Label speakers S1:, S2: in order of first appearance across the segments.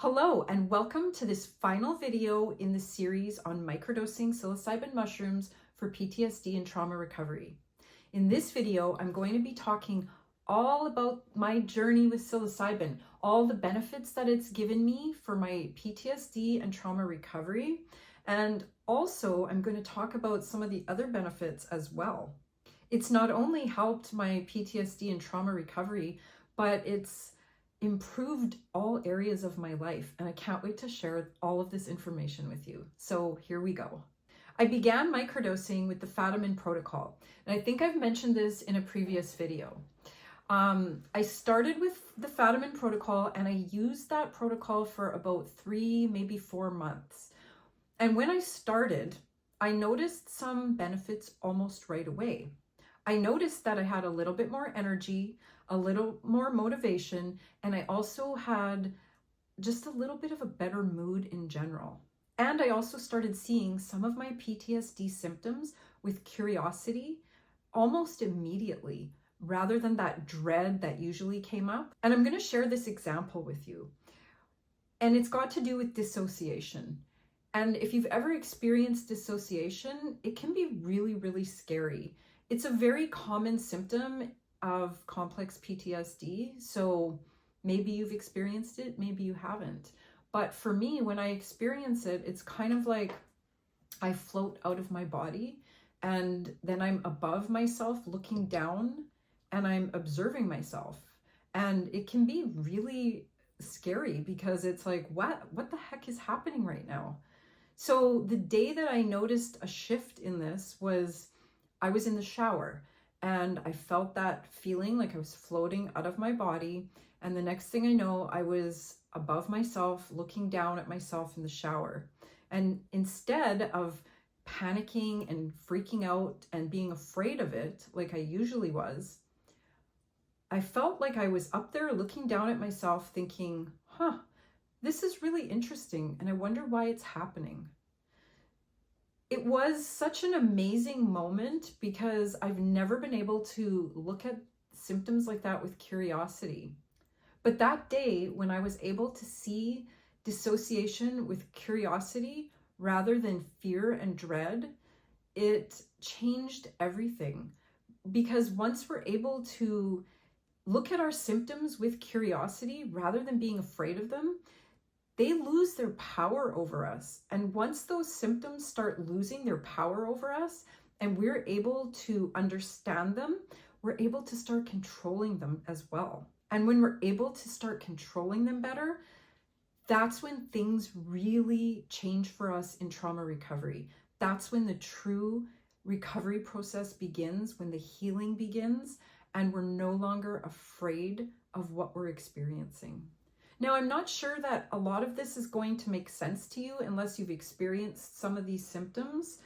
S1: Hello and welcome to this final video in the series on microdosing psilocybin mushrooms for PTSD and trauma recovery. In this video, I'm going to be talking all about my journey with psilocybin, all the benefits that it's given me for my PTSD and trauma recovery, and also I'm going to talk about some of the other benefits as well. It's not only helped my PTSD and trauma recovery, but it's improved all areas of my life, and I can't wait to share all of this information with you. So here we go. I began microdosing with the Fadiman protocol, and I think I've mentioned this in a previous video. I started with the Fadiman protocol, and I used that protocol for about 3, maybe 4 months. And when I started, I noticed some benefits almost right away. I noticed that I had a little bit more energy, a little more motivation, and I also had just a little bit of a better mood in general. And I also started seeing some of my PTSD symptoms with curiosity almost immediately, rather than that dread that usually came up. And I'm going to share this example with you. And it's got to do with dissociation. And if you've ever experienced dissociation, it can be really, really scary. It's a very common symptom of complex PTSD. So maybe you've experienced it, maybe you haven't. But for me, when I experience it, it's kind of like I float out of my body and then I'm above myself looking down and I'm observing myself. And it can be really scary because it's like, what the heck is happening right now? So the day that I noticed a shift in this was I was in the shower and I felt that feeling like I was floating out of my body. And the next thing I know, I was above myself, looking down at myself in the shower. And instead of panicking and freaking out and being afraid of it, like I usually was, I felt like I was up there looking down at myself thinking, this is really interesting. And I wonder why it's happening. It was such an amazing moment because I've never been able to look at symptoms like that with curiosity. But that day, when I was able to see dissociation with curiosity rather than fear and dread, it changed everything. Because once we're able to look at our symptoms with curiosity rather than being afraid of them, they lose their power over us. And once those symptoms start losing their power over us and we're able to understand them, we're able to start controlling them as well. And when we're able to start controlling them better, that's when things really change for us in trauma recovery. That's when the true recovery process begins, when the healing begins, and we're no longer afraid of what we're experiencing. Now, I'm not sure that a lot of this is going to make sense to you unless you've experienced some of these symptoms,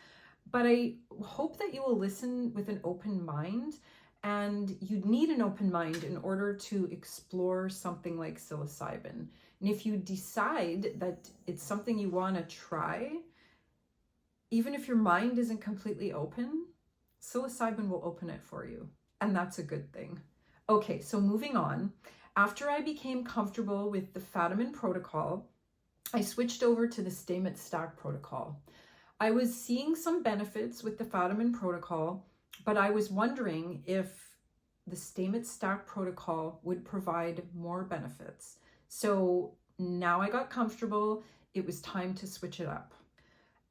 S1: but I hope that you will listen with an open mind, and you need an open mind in order to explore something like psilocybin. And if you decide that it's something you want to try, even if your mind isn't completely open, psilocybin will open it for you, and that's a good thing. Okay, so moving on. After I became comfortable with the Fadiman protocol, I switched over to the Stamets Stack protocol. I was seeing some benefits with the Fadiman protocol, but I was wondering if the Stamets Stack protocol would provide more benefits. So now I got comfortable, it was time to switch it up.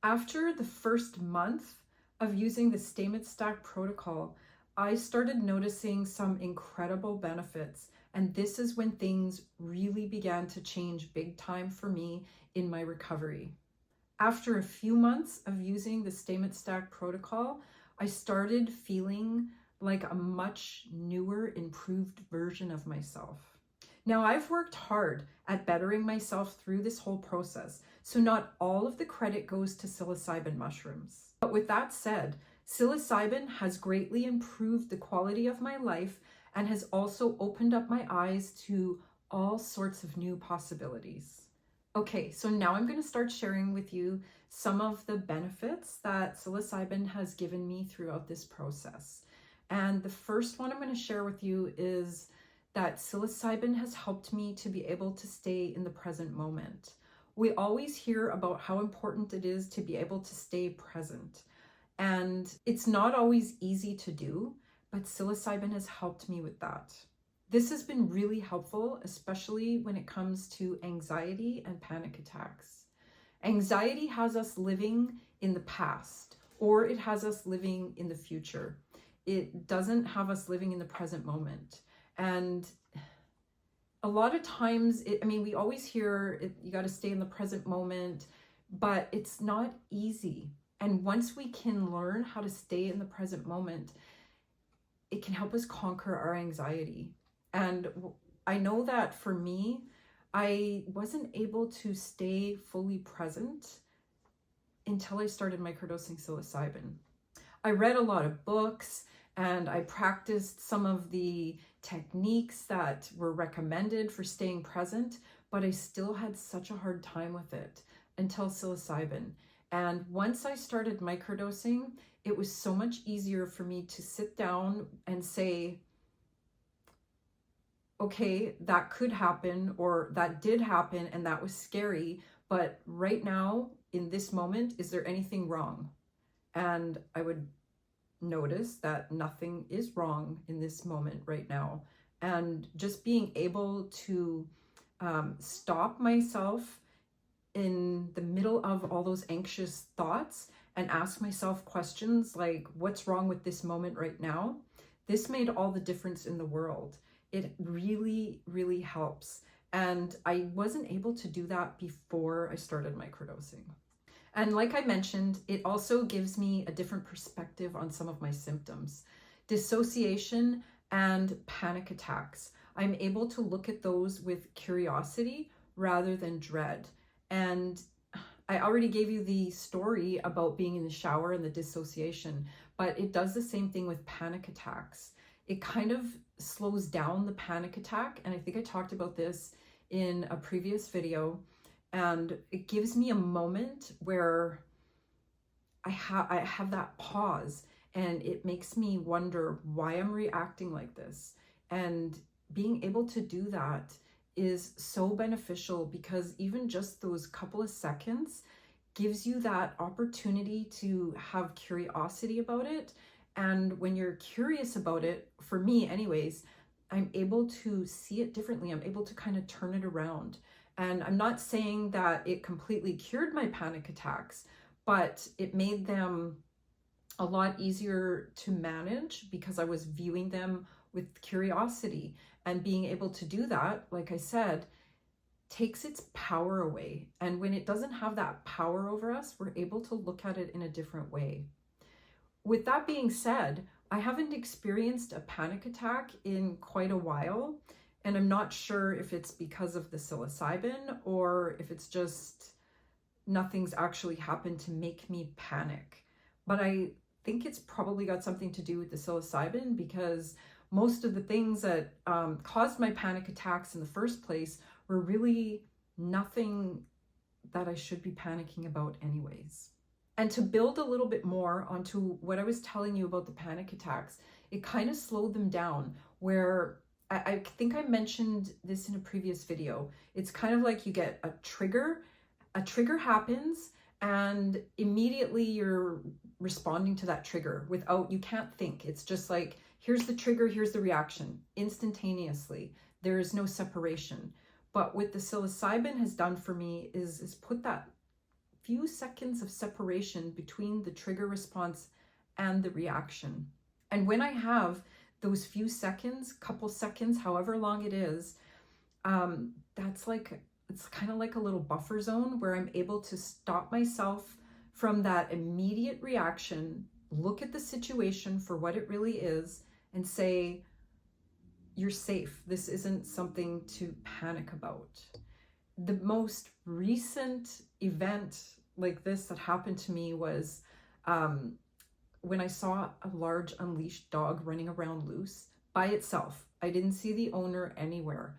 S1: After the first month of using the Stamets Stack protocol, I started noticing some incredible benefits. And this is when things really began to change big time for me in my recovery. After a few months of using the Stamets Stack protocol, I started feeling like a much newer, improved version of myself. Now, I've worked hard at bettering myself through this whole process, so not all of the credit goes to psilocybin mushrooms. But with that said, psilocybin has greatly improved the quality of my life and has also opened up my eyes to all sorts of new possibilities. Okay, so now I'm going to start sharing with you some of the benefits that psilocybin has given me throughout this process. And the first one I'm going to share with you is that psilocybin has helped me to be able to stay in the present moment. We always hear about how important it is to be able to stay present. And it's not always easy to do, but psilocybin has helped me with that. This has been really helpful, especially when it comes to anxiety and panic attacks. Anxiety has us living in the past, or it has us living in the future. It doesn't have us living in the present moment. And a lot of times, we always hear you got to stay in the present moment, but it's not easy. And once we can learn how to stay in the present moment, it can help us conquer our anxiety. And I know that for me, I wasn't able to stay fully present until I started microdosing psilocybin. I read a lot of books and I practiced some of the techniques that were recommended for staying present, but I still had such a hard time with it until psilocybin. And once I started microdosing, it was so much easier for me to sit down and say, okay, that could happen, or that did happen, and that was scary, but right now, in this moment, is there anything wrong? And I would notice that nothing is wrong in this moment right now. And just being able to stop myself in the middle of all those anxious thoughts and ask myself questions like, what's wrong with this moment right now? This made all the difference in the world. It really, really helps. And I wasn't able to do that before I started microdosing. And like I mentioned, it also gives me a different perspective on some of my symptoms. Dissociation and panic attacks. I'm able to look at those with curiosity rather than dread. And I already gave you the story about being in the shower and the dissociation, but it does the same thing with panic attacks. It kind of slows down the panic attack. And I think I talked about this in a previous video. And it gives me a moment where I have that pause, and it makes me wonder why I'm reacting like this. And being able to do that is so beneficial, because even just those couple of seconds gives you that opportunity to have curiosity about it. And when you're curious about it, for me anyways, I'm able to see it differently. I'm able to kind of turn it around. And I'm not saying that it completely cured my panic attacks, but it made them a lot easier to manage because I was viewing them with curiosity. And being able to do that, like I said, takes its power away. And when it doesn't have that power over us, we're able to look at it in a different way. With that being said, I haven't experienced a panic attack in quite a while. And I'm not sure if it's because of the psilocybin or if it's just nothing's actually happened to make me panic. But I think it's probably got something to do with the psilocybin, because most of the things that caused my panic attacks in the first place were really nothing that I should be panicking about anyways. And to build a little bit more onto what I was telling you about the panic attacks, it kind of slowed them down, where I think I mentioned this in a previous video. It's kind of like you get a trigger happens, and immediately you're responding to that trigger you can't think. It's just like, here's the trigger, here's the reaction, instantaneously. There is no separation. But what the psilocybin has done for me is put that few seconds of separation between the trigger response and the reaction. And when I have those few seconds, couple seconds, however long it is, it's kind of like a little buffer zone where I'm able to stop myself from that immediate reaction, look at the situation for what it really is, and say, you're safe. This isn't something to panic about. The most recent event like this that happened to me was when I saw a large unleashed dog running around loose by itself. I didn't see the owner anywhere.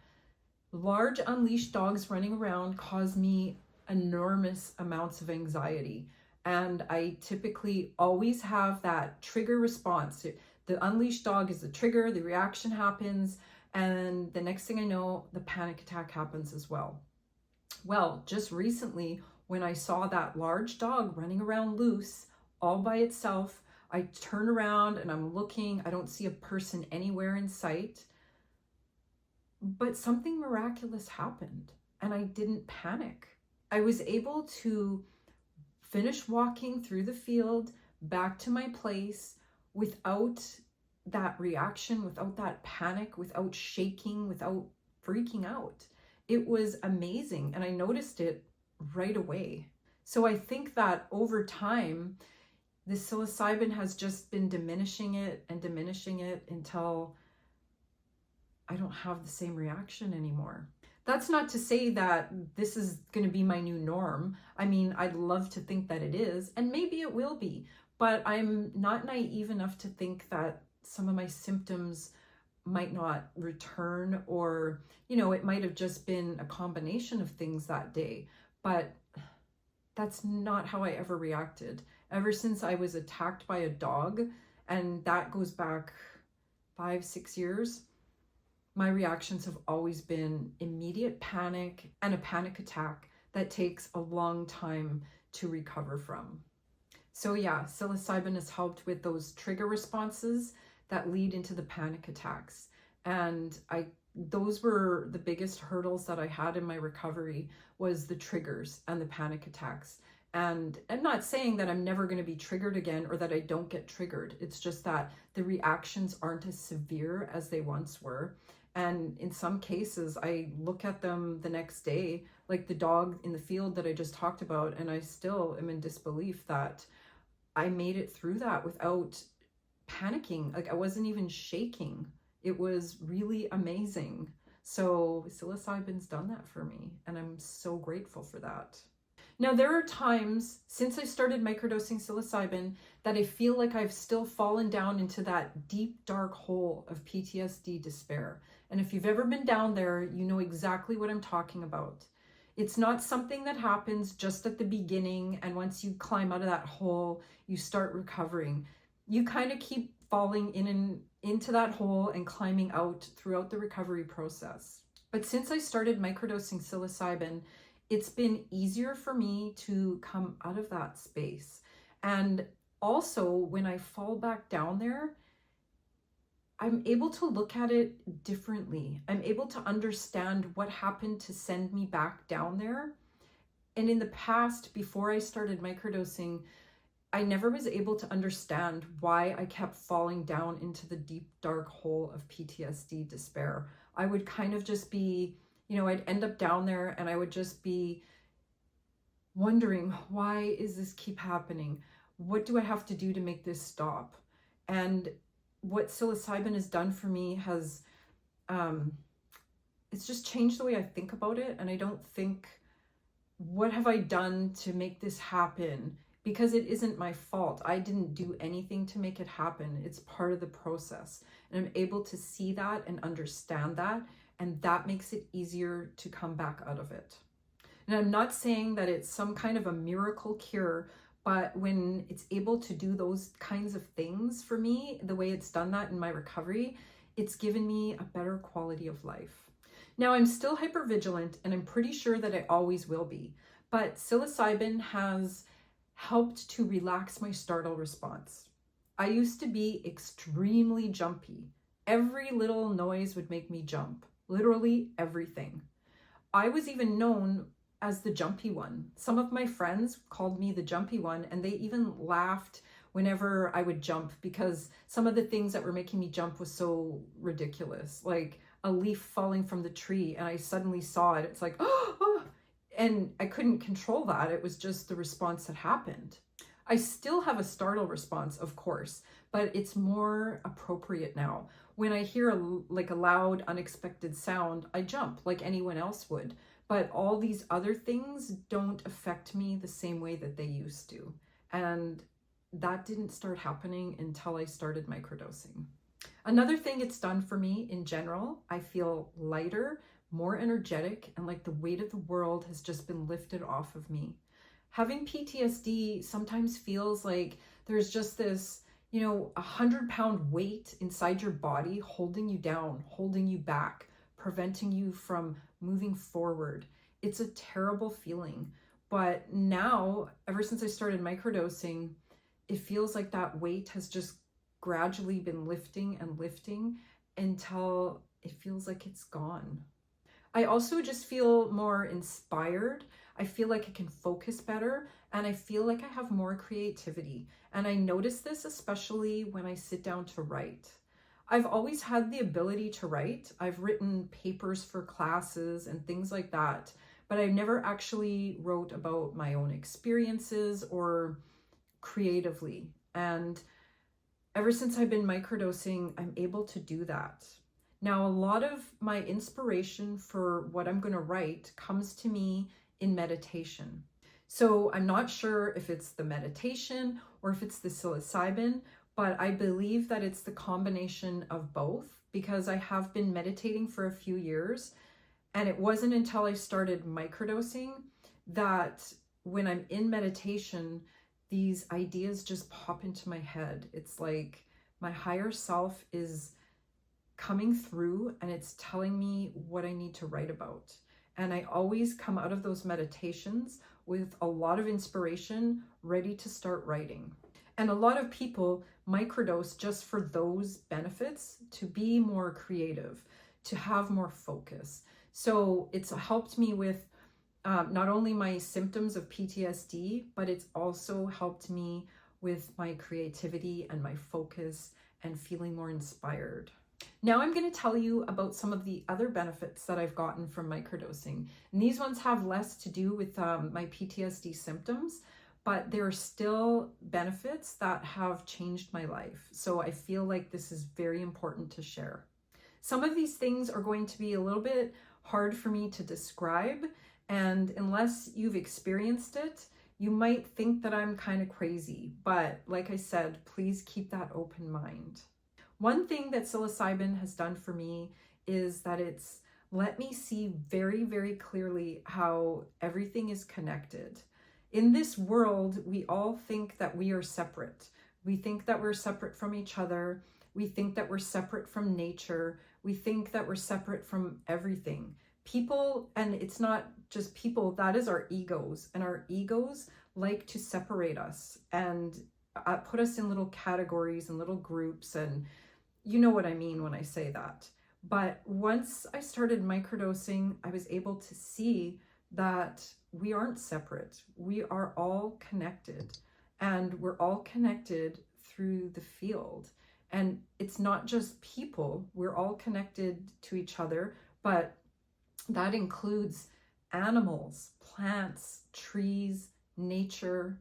S1: Large unleashed dogs running around cause me enormous amounts of anxiety. And I typically always have that trigger response. The unleashed dog is the trigger, the reaction happens, And the next thing I know, the panic attack happens as well. Well, just recently, when I saw that large dog running around loose all by itself, I turn around and I'm looking, I don't see a person anywhere in sight, but something miraculous happened and I didn't panic. I was able to finish walking through the field back to my place without that reaction, without that panic, without shaking, without freaking out. It was amazing, and I noticed it right away. So I think that over time, the psilocybin has just been diminishing it until I don't have the same reaction anymore. That's not to say that this is going to be my new norm. I mean, I'd love to think that it is, and maybe it will be, but I'm not naive enough to think that some of my symptoms might not return, or, it might have just been a combination of things that day. But that's not how I ever reacted. Ever since I was attacked by a dog, and that goes back 5-6 years, my reactions have always been immediate panic and a panic attack that takes a long time to recover from. So yeah, psilocybin has helped with those trigger responses that lead into the panic attacks. And those were the biggest hurdles that I had in my recovery, was the triggers and the panic attacks. And I'm not saying that I'm never going to be triggered again or that I don't get triggered. It's just that the reactions aren't as severe as they once were. And in some cases, I look at them the next day, like the dog in the field that I just talked about, and I still am in disbelief that I made it through that without panicking. Like, I wasn't even shaking. It was really amazing. So psilocybin's done that for me, and I'm so grateful for that. Now, there are times since I started microdosing psilocybin that I feel like I've still fallen down into that deep, dark hole of PTSD despair. And if you've ever been down there, you know exactly what I'm talking about. It's not something that happens just at the beginning, and once you climb out of that hole, you start recovering. You kind of keep falling in and into that hole and climbing out throughout the recovery process. But since I started microdosing psilocybin, it's been easier for me to come out of that space. And also, when I fall back down there, I'm able to look at it differently. I'm able to understand what happened to send me back down there. And in the past, before I started microdosing, I never was able to understand why I kept falling down into the deep, dark hole of PTSD despair. I would kind of just be, I'd end up down there and I would just be wondering, why is this keep happening? What do I have to do to make this stop? And what psilocybin has done for me has, it's just changed the way I think about it. And I don't think, what have I done to make this happen? Because it isn't my fault. I didn't do anything to make it happen. It's part of the process. And I'm able to see that and understand that. And that makes it easier to come back out of it. And I'm not saying that it's some kind of a miracle cure, but when it's able to do those kinds of things for me, the way it's done that in my recovery, it's given me a better quality of life. Now, I'm still hypervigilant, and I'm pretty sure that I always will be, but psilocybin has helped to relax my startle response. I used to be extremely jumpy. Every little noise would make me jump, literally everything. I was even known as the jumpy one. Some of my friends called me the jumpy one, and they even laughed whenever I would jump, because some of the things that were making me jump was so ridiculous, like a leaf falling from the tree and I suddenly saw it. It's like, oh, and I couldn't control that. It was just the response that happened. I still have a startle response, of course, but it's more appropriate now. When I hear a loud, unexpected sound, I jump like anyone else would. But all these other things don't affect me the same way that they used to. And that didn't start happening until I started microdosing. Another thing it's done for me in general, I feel lighter, more energetic, and like the weight of the world has just been lifted off of me. Having PTSD sometimes feels like there's just this, 100-pound weight inside your body, holding you down, holding you back, preventing you from moving forward. It's a terrible feeling. But now, ever since I started microdosing, it feels like that weight has just gradually been lifting and lifting until it feels like it's gone. I also just feel more inspired. I feel like I can focus better, and I feel like I have more creativity. And I notice this especially when I sit down to write. I've always had the ability to write. I've written papers for classes and things like that, but I never actually wrote about my own experiences or creatively. And ever since I've been microdosing, I'm able to do that. Now, a lot of my inspiration for what I'm going to write comes to me in meditation. So I'm not sure if it's the meditation or if it's the psilocybin, but I believe that it's the combination of both, because I have been meditating for a few years, and it wasn't until I started microdosing that when I'm in meditation, these ideas just pop into my head. It's like my higher self is coming through and it's telling me what I need to write about. And I always come out of those meditations with a lot of inspiration, ready to start writing. And a lot of people microdose just for those benefits, to be more creative, to have more focus. So it's helped me with not only my symptoms of PTSD, but it's also helped me with my creativity and my focus and feeling more inspired. Now I'm going to tell you about some of the other benefits that I've gotten from microdosing. And these ones have less to do with my PTSD symptoms, but there are still benefits that have changed my life. So I feel like this is very important to share. Some of these things are going to be a little bit hard for me to describe, and unless you've experienced it, you might think that I'm kind of crazy. But like I said, please keep that open mind. One thing that psilocybin has done for me is that it's let me see very, very clearly how everything is connected. In this world, we all think that we are separate. We think that we're separate from each other. We think that we're separate from nature. We think that we're separate from everything. People, and it's not just people, that is our egos. And our egos like to separate us and put us in little categories and little groups, and you know what I mean when I say that. But once I started microdosing, I was able to see that we aren't separate. We are all connected, and we're all connected through the field. And it's not just people, we're all connected to each other, but that includes animals, plants, trees, nature,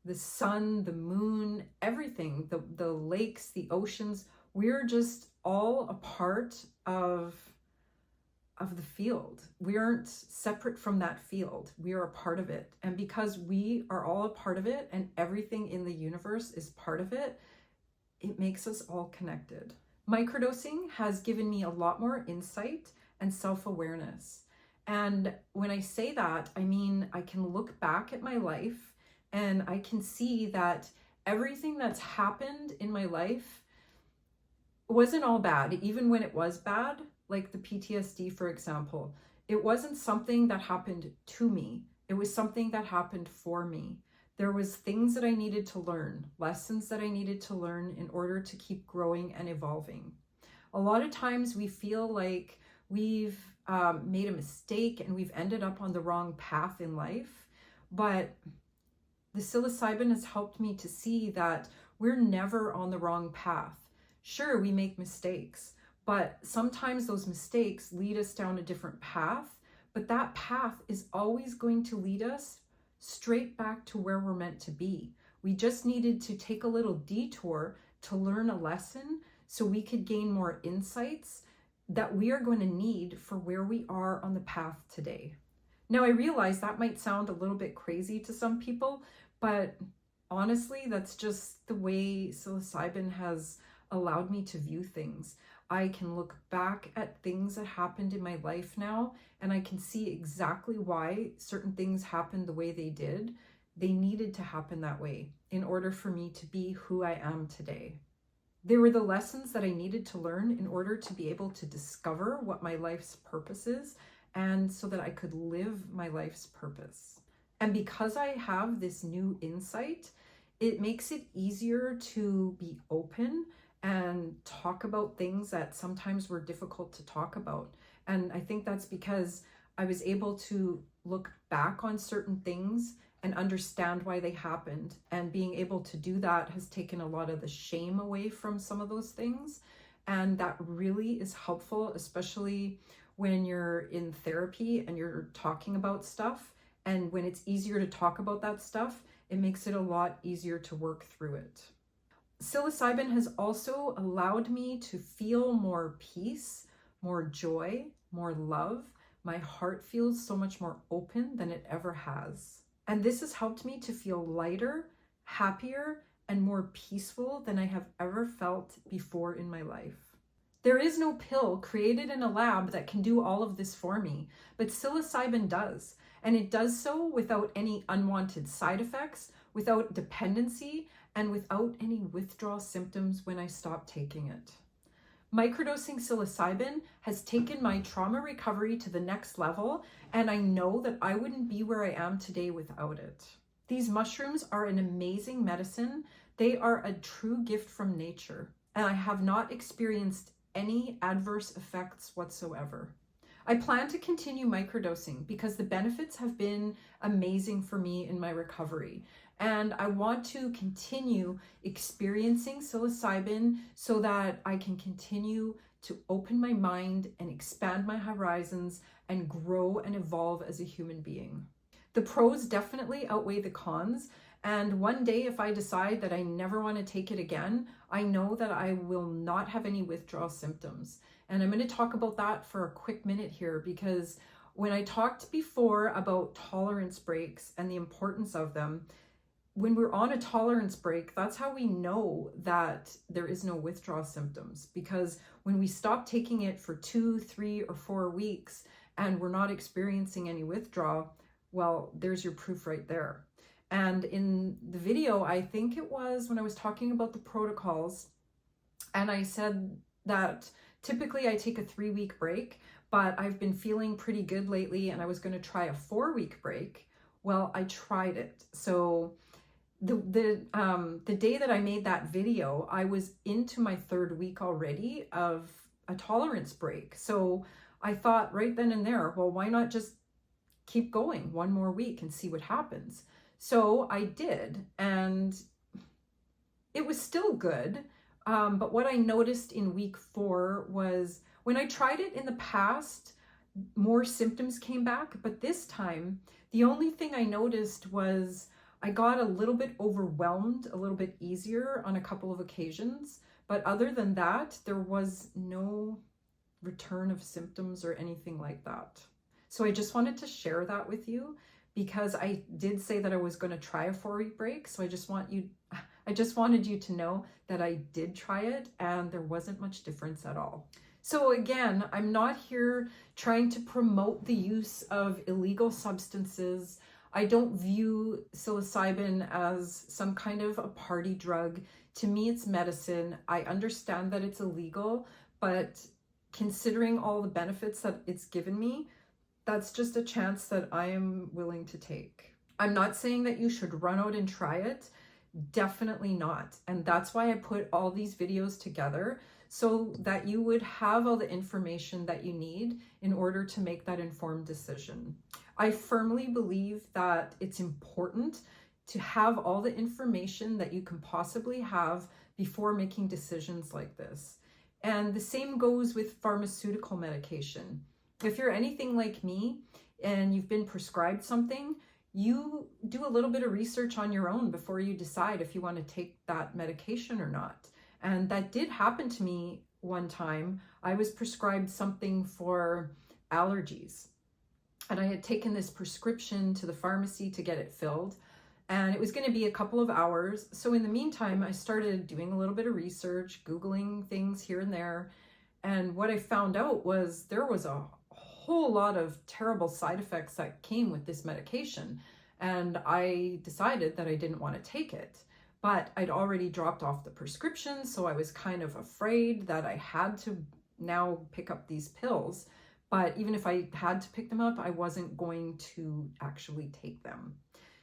S1: the sun, the moon, everything, the lakes, the oceans. We're just all a part of the field. We aren't separate from that field. We are a part of it. And because we are all a part of it and everything in the universe is part of it, it makes us all connected. Microdosing has given me a lot more insight and self-awareness. And when I say that, I mean, I can look back at my life and I can see that everything that's happened in my life wasn't all bad. Even when it was bad, like the PTSD, for example, it wasn't something that happened to me. It was something that happened for me. There was things that I needed to learn, lessons that I needed to learn in order to keep growing and evolving. A lot of times we feel like we've made a mistake and we've ended up on the wrong path in life, but the psilocybin has helped me to see that we're never on the wrong path. Sure, we make mistakes, but sometimes those mistakes lead us down a different path, but that path is always going to lead us straight back to where we're meant to be. We just needed to take a little detour to learn a lesson so we could gain more insights that we are going to need for where we are on the path today. Now, I realize that might sound a little bit crazy to some people, but honestly, that's just the way psilocybin has allowed me to view things. I can look back at things that happened in my life now, and I can see exactly why certain things happened the way they did, they needed to happen that way in order for me to be who I am today. They were the lessons that I needed to learn in order to be able to discover what my life's purpose is, and so that I could live my life's purpose. And because I have this new insight, it makes it easier to be open and talk about things that sometimes were difficult to talk about. And I think that's because I was able to look back on certain things and understand why they happened. And being able to do that has taken a lot of the shame away from some of those things. And that really is helpful, especially when you're in therapy and you're talking about stuff. And when it's easier to talk about that stuff, it makes it a lot easier to work through it. Psilocybin has also allowed me to feel more peace, more joy, more love. My heart feels so much more open than it ever has. And this has helped me to feel lighter, happier, and more peaceful than I have ever felt before in my life. There is no pill created in a lab that can do all of this for me, but psilocybin does. And it does so without any unwanted side effects, without dependency, and without any withdrawal symptoms when I stop taking it. Microdosing psilocybin has taken my trauma recovery to the next level, and I know that I wouldn't be where I am today without it. These mushrooms are an amazing medicine. They are a true gift from nature, and I have not experienced any adverse effects whatsoever. I plan to continue microdosing because the benefits have been amazing for me in my recovery. And I want to continue experiencing psilocybin so that I can continue to open my mind and expand my horizons and grow and evolve as a human being. The pros definitely outweigh the cons. And one day, if I decide that I never want to take it again, I know that I will not have any withdrawal symptoms. And I'm going to talk about that for a quick minute here, because when I talked before about tolerance breaks and the importance of them, when we're on a tolerance break, that's how we know that there is no withdrawal symptoms. Because when we stop taking it for 2, 3, or 4 weeks and we're not experiencing any withdrawal, well, there's your proof right there. And in the video, I think it was when I was talking about the protocols, and I said that typically I take a 3-week break, but I've been feeling pretty good lately and I was going to try a 4-week break. Well, I tried it. So the day that I made that video, I was into my 3rd week already of a tolerance break. So I thought right then and there, well, why not just keep going 1 more week and see what happens? So I did, and it was still good. But what I noticed in week 4 was when I tried it in the past, more symptoms came back. But this time, the only thing I noticed was I got a little bit overwhelmed, a little bit easier on a couple of occasions. But other than that, there was no return of symptoms or anything like that. So I just wanted to share that with you, because I did say that I was going to try a 4-week break. So I just wanted you to know that I did try it and there wasn't much difference at all. So again, I'm not here trying to promote the use of illegal substances. I don't view psilocybin as some kind of a party drug. To me, it's medicine. I understand that it's illegal, but considering all the benefits that it's given me, that's just a chance that I am willing to take. I'm not saying that you should run out and try it. Definitely not. And that's why I put all these videos together, so that you would have all the information that you need in order to make that informed decision. I firmly believe that it's important to have all the information that you can possibly have before making decisions like this. And the same goes with pharmaceutical medication. If you're anything like me and you've been prescribed something, you do a little bit of research on your own before you decide if you want to take that medication or not. And that did happen to me one time. I was prescribed something for allergies, and I had taken this prescription to the pharmacy to get it filled, and it was going to be a couple of hours. So in the meantime, I started doing a little bit of research, Googling things here and there. And what I found out was there was a whole lot of terrible side effects that came with this medication. and I decided that I didn't want to take it. But I'd already dropped off the prescription, so I was kind of afraid that I had to now pick up these pills. But even if I had to pick them up, I wasn't going to actually take them.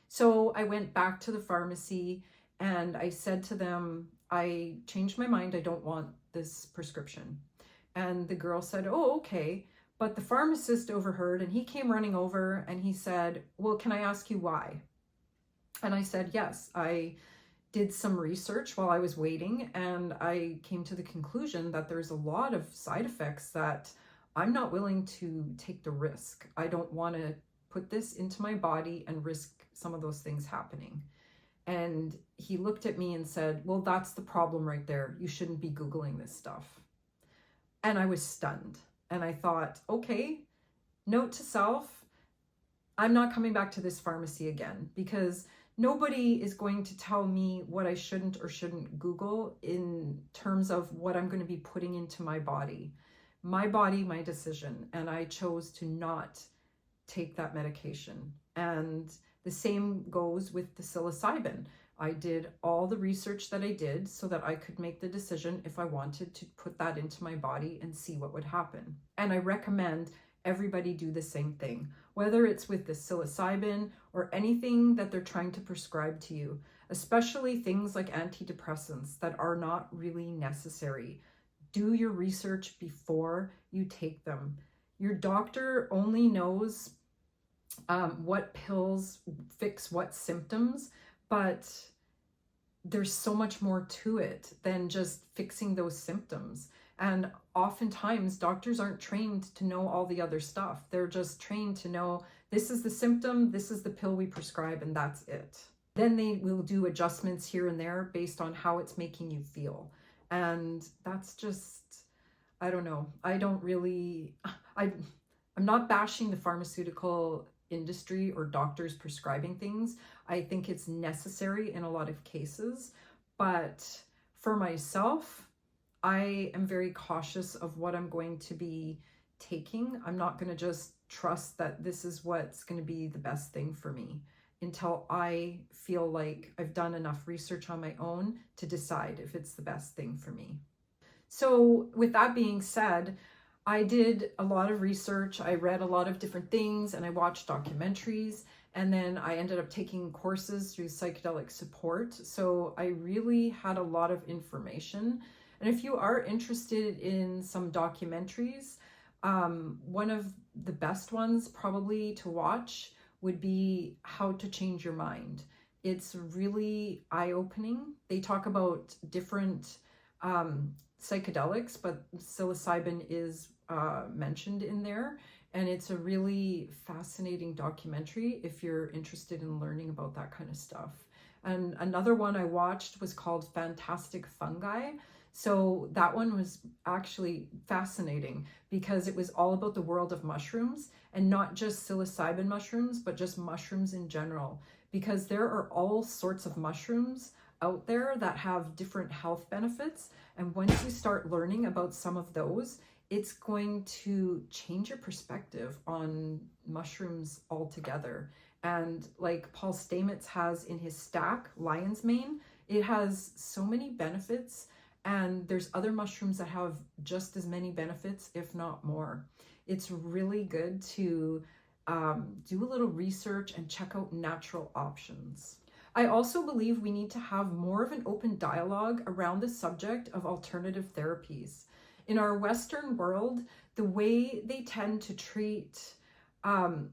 S1: So I went back to the pharmacy and I said to them, I changed my mind. I don't want this prescription. And the girl said, oh, okay. But the pharmacist overheard and he came running over and he said, well, can I ask you why? And I said, yes, I did some research while I was waiting and I came to the conclusion that there's a lot of side effects that I'm not willing to take the risk. I don't want to put this into my body and risk some of those things happening. And he looked at me and said, well, that's the problem right there. You shouldn't be Googling this stuff. And I was stunned. And I thought, okay, note to self, I'm not coming back to this pharmacy again, because nobody is going to tell me what I shouldn't or shouldn't Google in terms of what I'm going to be putting into my body. My body, my decision. And I chose to not take that medication. And the same goes with the psilocybin. I did all the research that I did so that I could make the decision if I wanted to put that into my body and see what would happen. And I recommend everybody do the same thing, whether it's with the psilocybin or anything that they're trying to prescribe to you, especially things like antidepressants that are not really necessary. Do your research before you take them. Your doctor only knows what pills fix what symptoms, but there's so much more to it than just fixing those symptoms. And oftentimes doctors aren't trained to know all the other stuff. They're just trained to know this is the symptom, this is the pill we prescribe, and that's it. Then they will do adjustments here and there based on how it's making you feel. And that's just, I don't know. I'm not bashing the pharmaceutical industry or doctors prescribing things. I think it's necessary in a lot of cases, but for myself, I am very cautious of what I'm going to be taking. I'm not going to just trust that this is what's going to be the best thing for me until I feel like I've done enough research on my own to decide if it's the best thing for me. So with that being said, I did a lot of research, I read a lot of different things, and I watched documentaries, and then I ended up taking courses through psychedelic support. So I really had a lot of information. And if you are interested in some documentaries, one of the best ones probably to watch would be How to Change Your Mind. It's really eye-opening. They talk about different psychedelics, but psilocybin is mentioned in there, and it's a really fascinating documentary if you're interested in learning about that kind of stuff. And another one I watched was called Fantastic Fungi. So that one was actually fascinating because it was all about the world of mushrooms, and not just psilocybin mushrooms, but just mushrooms in general, because there are all sorts of mushrooms out there that have different health benefits. And once you start learning about some of those, it's going to change your perspective on mushrooms altogether. And like Paul Stamets has in his stack, lion's mane, it has so many benefits. And there's other mushrooms that have just as many benefits, if not more. It's really good to do a little research and check out natural options. I also believe we need to have more of an open dialogue around the subject of alternative therapies. In our Western world, the way they tend to treat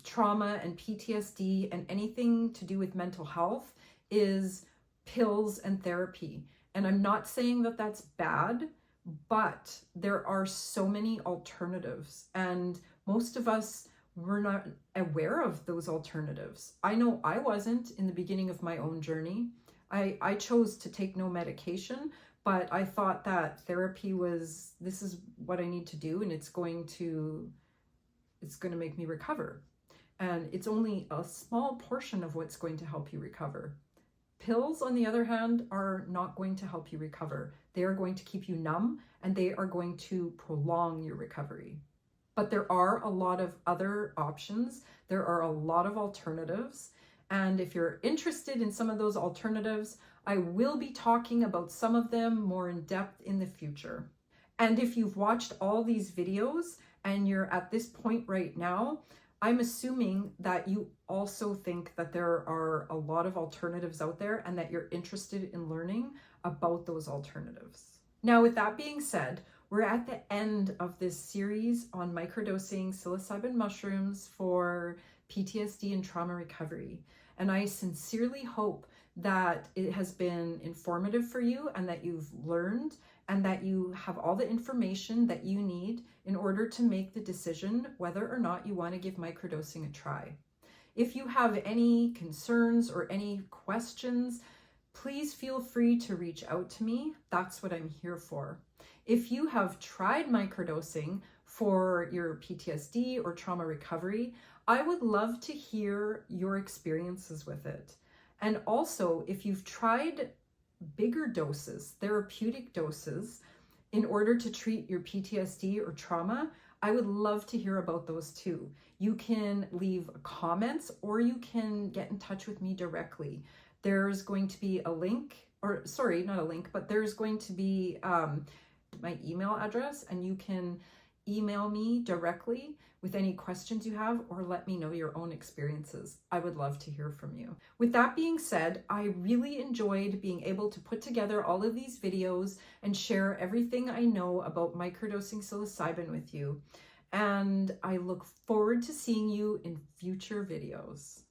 S1: trauma and PTSD and anything to do with mental health is pills and therapy. And I'm not saying that that's bad, but there are so many alternatives, and most of us were not aware of those alternatives. I know I wasn't in the beginning of my own journey. I chose to take no medication, but I thought that therapy was, this is what I need to do, and it's going to make me recover. And it's only a small portion of what's going to help you recover. Pills, on the other hand, are not going to help you recover. They are going to keep you numb, and they are going to prolong your recovery. But there are a lot of other options. There are a lot of alternatives. And if you're interested in some of those alternatives, I will be talking about some of them more in depth in the future. And if you've watched all these videos and you're at this point right now, I'm assuming that you also think that there are a lot of alternatives out there and that you're interested in learning about those alternatives. Now, with that being said, we're at the end of this series on microdosing psilocybin mushrooms for PTSD and trauma recovery. And I sincerely hope that it has been informative for you and that you've learned and that you have all the information that you need in order to make the decision whether or not you want to give microdosing a try. If you have any concerns or any questions, please feel free to reach out to me. That's what I'm here for. If you have tried microdosing for your PTSD or trauma recovery, I would love to hear your experiences with it. And also, if you've tried bigger doses, therapeutic doses, in order to treat your PTSD or trauma, I would love to hear about those too. You can leave comments or you can get in touch with me directly. There's going to be a link, or sorry, not a link, but there's going to be my email address, and you can email me directly with any questions you have or let me know your own experiences. I would love to hear from you. With that being said, I really enjoyed being able to put together all of these videos and share everything I know about microdosing psilocybin with you. And I look forward to seeing you in future videos.